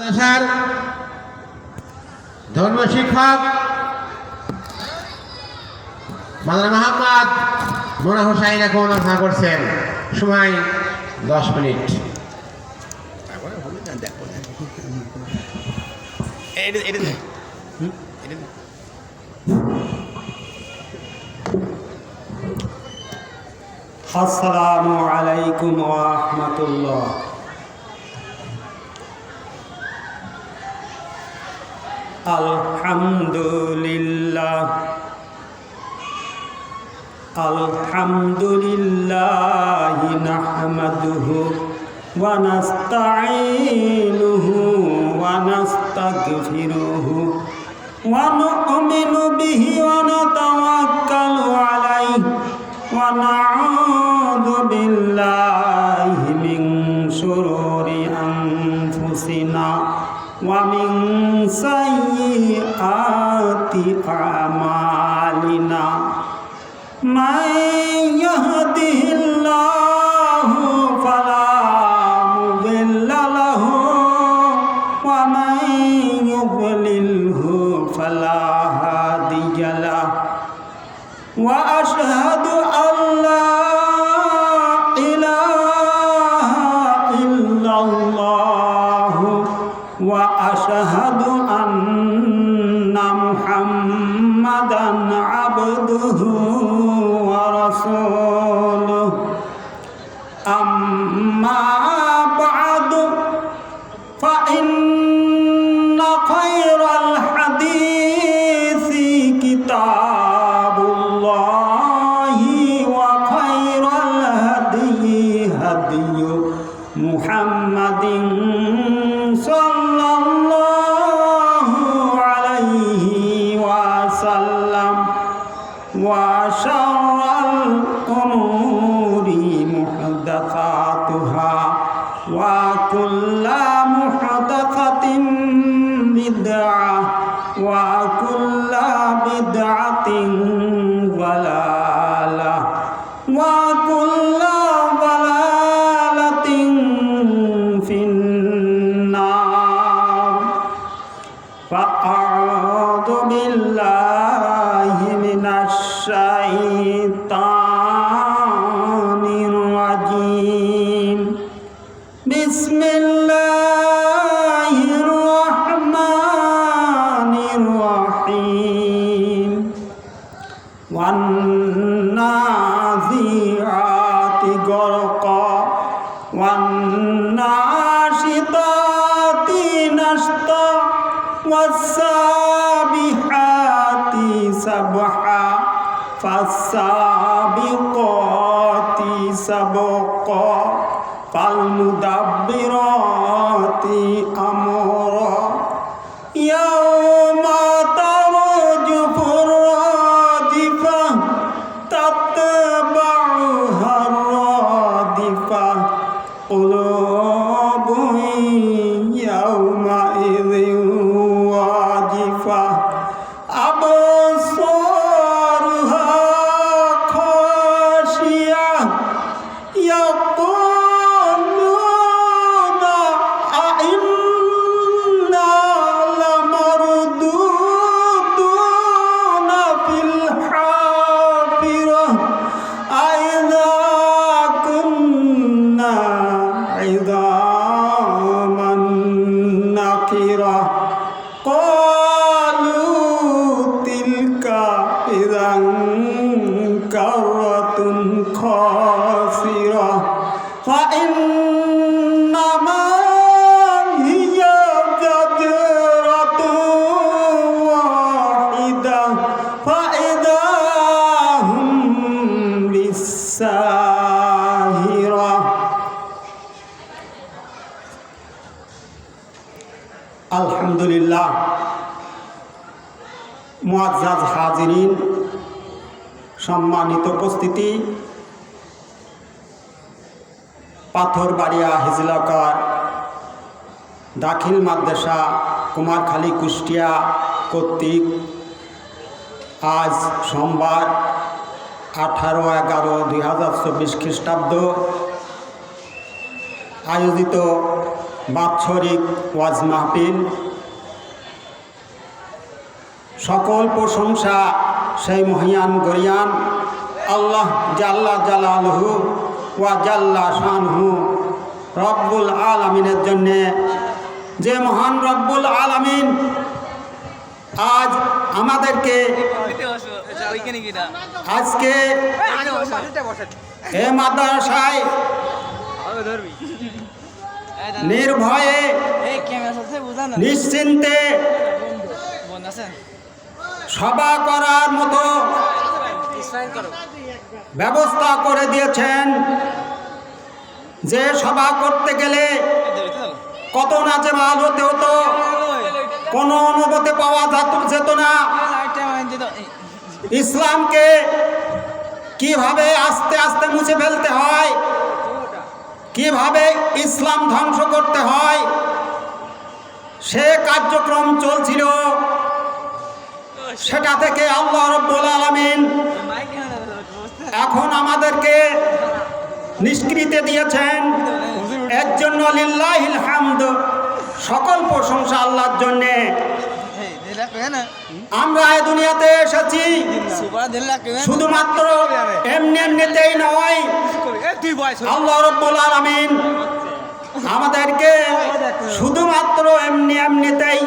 মাদ্রাসার ধর্ম শিক্ষক মাওলানা মোহাম্মদ মোনা হোসাইন এখন আলোচনা করছেন। সময় 10 মিনিট। আসসালামু আলাইকুম ওয়া রাহমাতুল্লাহ। আলহামদুলিল্লাহ আলহামদুলিল্লাহি নাহমাদুহু ওয়া নাস্তাঈনুহু ওয়া নাস্তাগফিরুহু ওয়া নু'মিনু বিহি ওয়া নাতাওয়াক্কালু আলাইহি ওয়া না'উযু বিল্লাহি মিন শুরুরি আনফুসিনা ওয়া মিন সাইয়্যাতি আমালিনা। মান ইয়াহদিহিল্লাহু ফালা মুদিল্লা লাহু ওয়া মান ইউদ্লিলহু ফালা হাদিয়া লাহু। ওয়া আশহাদু আল্লা ইলাহা ইল্লাল্লাহ ওয়া আশহাদু আন্না মুহাম্মাদান আবদুহু ওয়া রাসূলুহু। আম্মা বা'দু ফাইন্না খায়রাল হাদীসি কিতাবুল্লাহি ওয়া খায়রাল হাদী হাদিয়ু মুহাম্মাদিন সাল্লাল্লাহু আলাইহি ওয়া সাল্লাম। ওয়া শাররাল উমুরি মুহদাসাতুহা ওয়া কুল্লা মুহদাসাতিন বিদআহ ওয়া কুল্লা বিদআতিন দালালাহ ওয়া কুল্লা দালালাতিন ফিন্নার। ফাআউযু বিল্লাহি মিনাশ শাইতানির রাজীম। বিসমিল্লাহির রহমানির রহিম। ওয়ান নাযিআতি গরকা ওয়ান নাশিতাতি নাশতা ওয়াস-সাবিহাতি সাবহা ফাস-সাবিকাতি সাবকা ফাল-মুদাব্বিরাতি আমরা। ইয়াওমা তারজুফুর রাজিফা তাতবাউহার রাদিফা কুলুবুন ইয়াওমাইযিন ওয়াজিফা আবসারুহা খাশিয়াহ ইয়াকুলুনা আ'ইন্না লামারদুদুনা ফিল হাফিরাহ আইযা কুন্না ইযামান নাকিরাহ ক্বালু তিলকা ইযান কাররাতুন খাসিরাহ ফাইন্নামা হিয়া যাজরাতুন ওয়াহিদাহ ফাইযা হুম বিসাহিরাহ। আলহামদুলিল্লাহ। মুআজ্জাজ হাজিরিন, সম্মানিত উপস্থিতি, পাথরবাড়িয়া হিজলাকার দাখিল মাদ্রাসা কুমারখালী কুষ্টিয়া কর্তৃক আজ সোমবার 18/11/2024 খ্রিস্টাব্দ আয়োজিত বাৎসরিক ওয়াজ মাহফিল। সকল প্রশংসা সেই মহিয়ান গরিয়ান আল্লাহ জাল্লা জালালহু ওয়া জাল্লা শানহু রব্বুল আলামিনের জন্যে, যে মহান রব্বুল আলামিন আজ আমাদেরকে আজকে এ মাদ্রাসায় নির্ভয়ে নিশ্চিন্তে সভা করার মতো ব্যবস্থা করে দিয়েছেন। যে সভা করতে গেলে কত না যে মাল হতে হতো, কোনো অনুভূতি পাওয়া যেত না। ইসলামকে কিভাবে আস্তে আস্তে মুছে ফেলতে হয়, কিভাবে ইসলাম ধ্বংস করতে হয়, সে কার্যক্রম চলছিল। সেটা থেকে আল্লাহ রাব্বুল আলামিন এখন আমাদেরকে নিষ্কৃতি দিয়েছেন। এর জন্য লিল্লাহিল হামদ, সকল প্রশংসা আল্লাহর জন্যে। আমরা এই দুনিয়াতে এসেছি শুধুমাত্র এমনি এমনিতেই নয়। আল্লাহ রাব্বুল আলামিন আমাদেরকে শুধুমাত্র এমনি এমনিতেই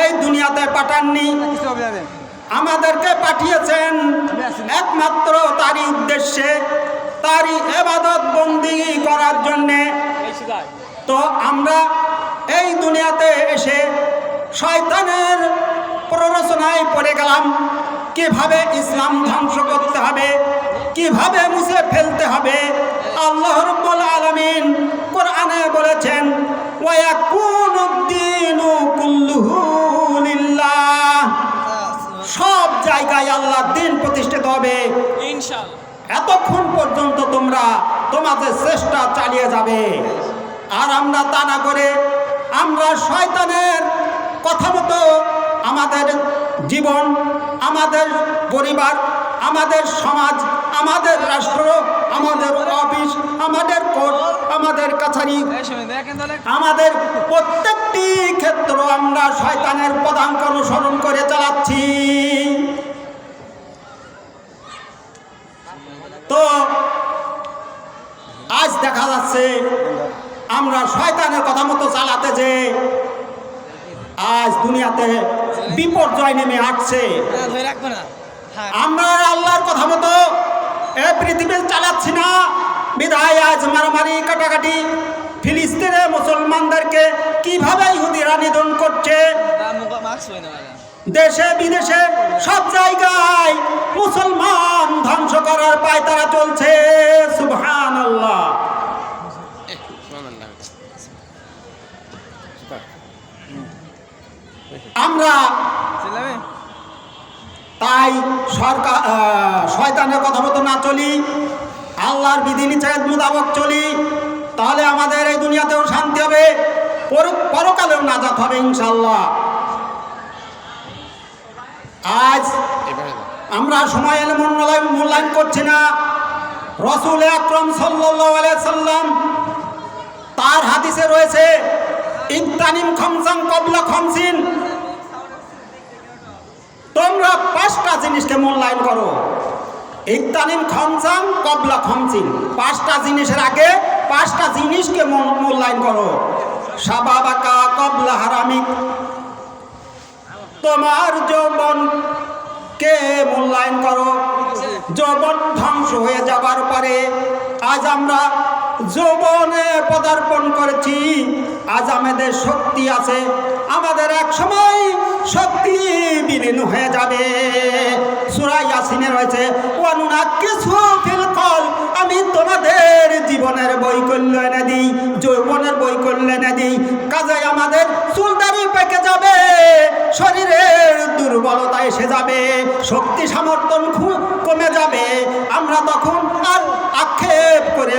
এই দুনিয়াতে পাঠাননি, আমাদেরকে পাঠিয়েছেন একমাত্র তারই উদ্দেশ্যে, তারই ইবাদত বন্দেগী করার জন্যে। তো আমরা এই দুনিয়াতে এসে শয়তানের প্ররোচনায় পড়ে গেলাম, কিভাবে ইসলাম ধ্বংস করতে হবে, কিভাবে মুছে ফেলতে হবে। আল্লাহ রাব্বুল আলামিন কোরআনে বলেছেন, ওয়া ইয়াকুনুদ্দীনু কুল্লুহু লিল্লাহ, সব জায়গায় আল্লাহর দ্বীন প্রতিষ্ঠিত হবে ইনশাআল্লাহ। এতক্ষণ পর্যন্ত তোমরা তোমাদের চেষ্টা চালিয়ে যাবে। আর আমরা তা না করে আমরা শয়তানের কথা মতো আমাদের জীবন, আমাদের পরিবার, আমাদের সমাজ, আমাদের রাষ্ট্র, আমাদের অফিস, আমাদের কোর্ট, আমাদের কাছারি, আমাদের প্রত্যেকটি ক্ষেত্র আমরা শয়তানের পদাঙ্ক অনুসরণ করে চালাচ্ছি। তো আজ দেখা যাচ্ছে আমরা শয়তানের কথা মতো চালাতে যে আজ দুনিয়াতে বিপর্যয় নেমে আসছে। আমরা আল্লাহর কথা মতো এ পৃথিবী চালাচ্ছি না, বিধায় আজ মারামারি কাটাকাটি। ফিলিস্তিনে মুসলমানদেরকে কিভাবে ইহুদিরা নিধন করছে, দেশে বিদেশে সব জায়গায় মুসলমান ধ্বংস করার পায়তারা চলছে। সুবহানাল্লাহ। আমরা তাই সরকার শয়তানের কথা মতো না চলি, আল্লাহর বিধিনিষেধ মোতাবেক চলি, তাহলে আমাদের এই দুনিয়াতেও শান্তি হবে, পরকালেও নাজাত হবে ইনশাআল্লাহ। আজ আমরা সময় এলে মূল্যায়ন করছি না। রাসূল আকরাম সাল্লাল্লাহু আলাইহি সাল্লাম তার হাদিসে রয়েছে, ইগতানিম খামসান ক্বাবলা খামসিন, তোমরা পাঁচটা জিনিসকে মূল্যায়ন করো। ইগতানিম খামসান ক্বাবলা খামসিন, পাঁচটা জিনিসের আগে পাঁচটা জিনিসকে মূল্যায়ন করো। শাবাবাকা ক্বাবলা হারামিক, তোমার যৌবনকে মূল্যায়ন করো। যৌবন ধ্বংস হয়ে যাবার পরে আজ আমরা যৌবনে পদার্পণ করেছি, আজ আমাদের শক্তি আছে, আমাদের এক সময় শক্তি বিলীন হয়ে যাবে। সূরা ইয়াসিনে রয়েছে, ওয়ানুনাক্কিসু ফিল কল, আমি তোমাদের জীবনের বৈকল্য এনে দিই, যৌবনের বৈকল্য এনে দিই। কাজেই আমাদের চুলদারি পেকে যাবে, শরীরের দুর্বলতা এসে যাবে, শক্তি সামর্থ্য কমে যাবে। আমরা তখন আর আক্ষেপ করে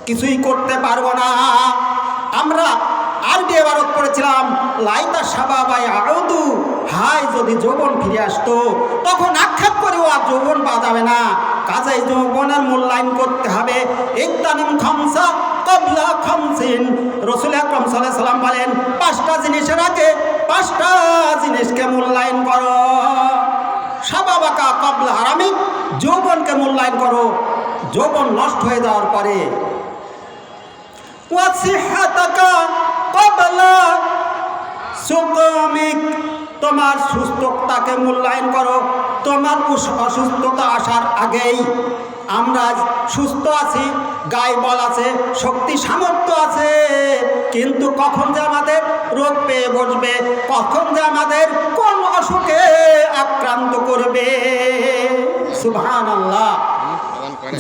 কিছুই করতে পারবো না। আমরা আরবি ইবারত পড়েছিলাম, লাইতা শাবাবাই আউদু, হায় যদি যৌবন ফিরে আসতো, তখন আক্ষেপ করেও আর যৌবন পাওয়া যাবে না। কাজেই যৌবনের মূল্যায়ন করতে হবে। ইগতানিম খামসা ক্বাবলা খামসিন। রাসূল আকরাম সাল্লাল্লাহু আলাইহি সাল্লাম বলেন, 5টা জিনিসের আগে 5টা জিনিসকে মূল্যায়ন করো। শাবাবাকা ক্বাবলা হারামিক, যৌবনকে মূল্যায়ন করো যৌবন নষ্ট হয়ে যাওয়ার পরে। ওয়া সিহহাতাকা ক্বাবলা সুকামিক, তোমার সুস্থতাকে মূল্যায়ন করো তোমার অসুস্থতা আসার আগেই। আমরা সুস্থ আছি, গায়ে বল আছে, শক্তি সামর্থ্য আছে, কিন্তু কখন যে আমাদের রোগ পেয়ে বসবে, কখন যে আমাদের কোন অসুখে আক্রান্ত করবে। সুবহানাল্লাহ।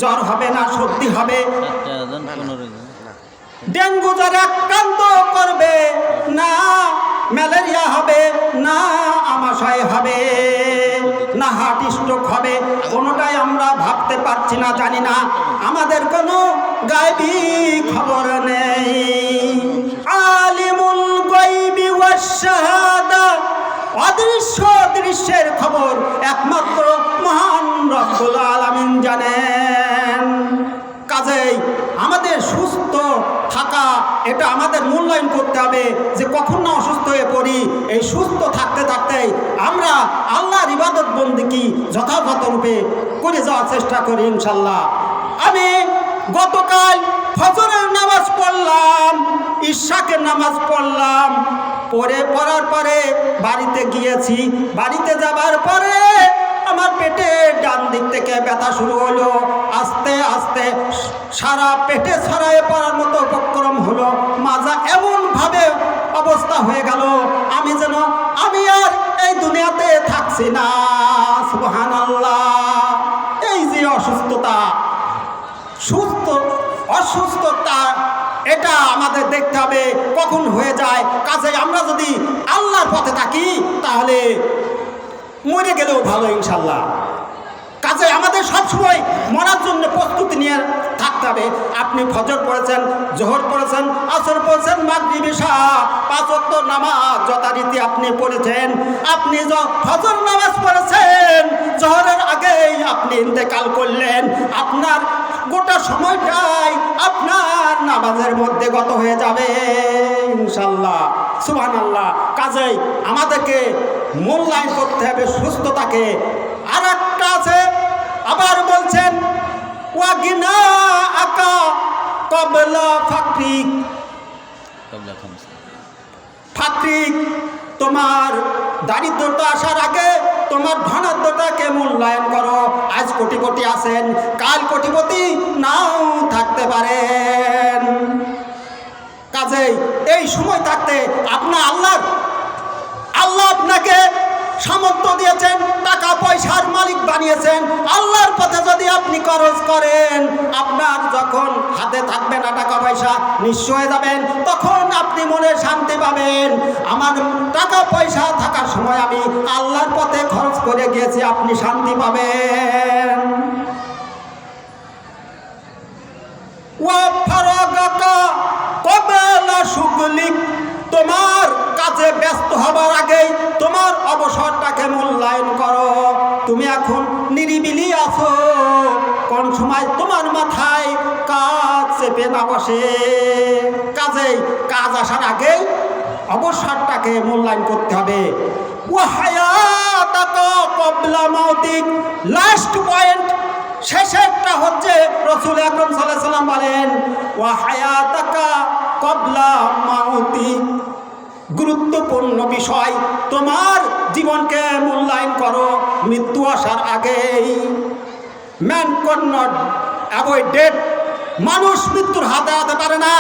জ্বর হবে না, সর্দি হবে, ডেঙ্গু জ্বরে আক্রান্ত করবে না, ম্যালেরিয়া হবে না, আমাশয় হবে না, হার্ট স্ট্রোক হবে, কোনোটাই আমরা ভাবতে পারছি না, জানি না, আমাদের কোনো গায়বী খবর নেই। আলিমুল গায়বি ওয়াশ শাহাদা, অদৃশ্য দৃশ্যের খবর একমাত্র মহান রব্বুল আলামিন জানেন। কাজেই আমাদের সুস্থ থাকা, এটা আমাদের মূল্যায়ন করতে হবে যে কখন না অসুস্থ হয়ে পড়ি। এই সুস্থ থাকতে থাকতেই আমরা আল্লাহর ইবাদত বন্দেগী যথাযথ রূপে করে যাওয়ার চেষ্টা করি ইনশাল্লাহ। আমি গতকাল ফজরের নামাজ পড়লাম, ইশাকের নামাজ পড়লাম, পড়ার পরে বাড়িতে গিয়েছি। বাড়িতে যাবার পরে আমার পেটে ডান দিক থেকে ব্যথা শুরু হলো, আস্তে আস্তে সারা পেটে ছড়ায়ে পড়ার মতো উপক্রম হলো, মাজা এমনভাবে অবস্থা হয়ে গেল আমি আর এই দুনিয়াতে থাকছি না। সুবহানাল্লাহ। এই যে অসুস্থতা, অসুস্থতা, এটা আমাদের দেখতে হবে কখন হয়ে যায়। কাজে আমরা যদি আল্লাহর পথে থাকি তাহলে মরে গেলেও ভালো ইনশাল্লাহ। কাজে আমাদের সবসময় মরার জন্য প্রস্তুতি নিয়ে থাকতে হবে। আপনি ফজর পড়েছেন, জোহর পড়েছেন, আসর পড়েছেন, মাগরিব ইশা 5 ওয়াক্ত নামাজ যথারীতি আপনি পড়েছেন। আপনি ফজর নামাজ পড়েছেন, জোহরের আগেই আপনি ইন্তেকাল করলেন, আপনার গোটা সময়টাই আপনার নামাজের মধ্যে গত হয়ে যাবে ইনশাল্লাহ। সুবহানাল্লাহ। কাজেই আমাদেরকে মূল্যায়ন করতে হবে সুস্থতাকে। আর একটা আছে, আবার বলছেন ওয়াগিনা আকা ক্বাবলা ফাকরিক, ফাকরিক, তোমার দারিদ্রতা আসার আগে তোমার ধনাত্মতাকে মূল্যায়ন করো। আজ কোটিপতি আছেন, কাল কোটিপতি নাও থাকতে পারেন। কাজেই এই সময় থাকতে আল্লাহ আপনাকে সামর্থ্য দিয়েছেন, টাকা পয়সার মালিক বানিয়েছেন। আল্লাহর পথে যদি আপনি খরচ করেন, আপনার যখন হাতে থাকবে না টাকা পয়সা, নিঃস্ব হয়ে যাবেন, তখন আপনি মনে শান্তি পাবেন। আমার টাকা পয়সা থাকার সময় আমি আল্লাহর পথে খরচ করে গিয়েছি, আপনি শান্তি পাবেন। ওয়া ফারাগাকা ক্বাবলা শুগলিক, তোমার কাজে ব্যস্ত হবার আগেই তোমার অবসরটাকে মূল্যায়ন করো। তুমি এখন নিরিবিলি আছো, কোন সময় তোমার মাথায় কাজ চেপে না বসে। কাজেই কাজ আসার আগেই অবসরটাকে মূল্যায়ন করতে হবে। ওয়া হায়াতাকা ক্বাবলা মাউতিক, লাস্ট পয়েন্ট, শেষেরটা হচ্ছে রাসূল আকরাম সাল্লাল্লাহু আলাইহি সাল্লাম বলেন ওয়া হায়াতাকা ক্বাবলা মাউতিক, গুরুত্বপূর্ণ বিষয়, তোমার জীবনকে মূল্যায়ন করো মৃত্যু আসার আগেই। Man can not avoid death, মানুষ মৃত্যুর হাত এড়াতে পারে না।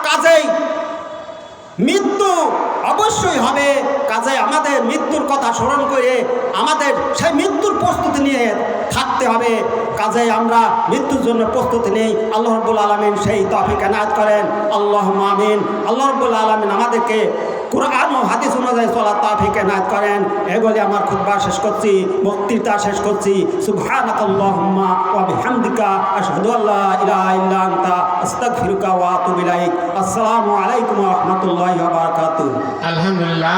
কাজেই মৃত্যু অবশ্যই হবে। কাজে আমাদের মৃত্যুর কথা স্মরণ করে আমাদের সেই মৃত্যুর প্রস্তুতি নিয়ে থাকতে হবে। কাজে আমরা মৃত্যুর জন্য প্রস্তুতি নেই। আল্লাহ রাব্বুল আলামিন সেই তৌফিক এনায়েত করেন। আল্লাহুম্মা আমিন। আল্লাহ রাব্বুল আলামিন আমাদেরকে কুরআন ও হাদিস অনুযায়ী চলার তৌফিক এনায়েত করেন। এই বলে আমার খুতবা শেষ করছি, বক্তৃতা শেষ করছি। সুবহানাকাল্লাহুম্মা ওয়া বিহামদিকা আশহাদু আল্লা ইলাহা ইল্লা আনতা আস্তাগফিরুকা ওয়া আতুবু ইলাইক। আসসালামু আলাইকুম ওয়া রাহমাতুল্লাহি ওয়া বারাকাতুহু। আলহামদুলিল্লাহ,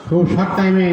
খুব শর্ট টাইমে